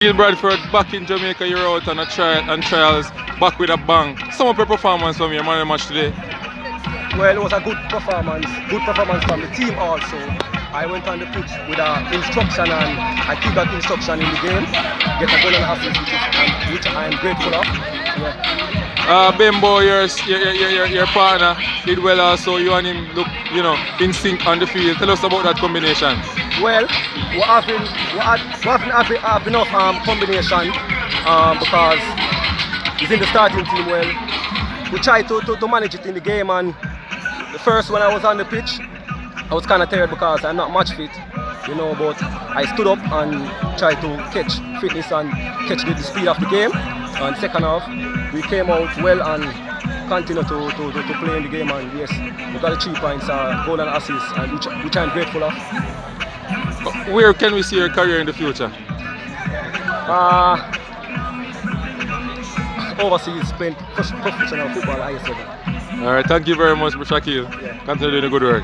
Shaquille Bradford back in Jamaica, you're out on a trials, back with a bang. Sum up your performance from your man of the match today. Well, it was a good performance from the team also. I went on the pitch with an instruction and I keep that instruction in the game, get a goal and assist, which I am grateful of. Yeah. Bembo, your partner did well also. You and him look, in sync on the field. Tell us about that combination. Well, we have enough combination because he's in the starting team. Well, we try to manage it in the game, and the first when I was on the pitch, I was kind of tired because I'm not match fit, but I stood up and tried to catch fitness and catch the speed of the game. And second half, we came out well and continued to play in the game, and yes, we got the 3 points, goal and assist, and which I'm grateful of. Where can we see your career in the future? Overseas, playing professional football, I said. Alright, thank you very much, Shaquille. Yeah. Continue doing the good work.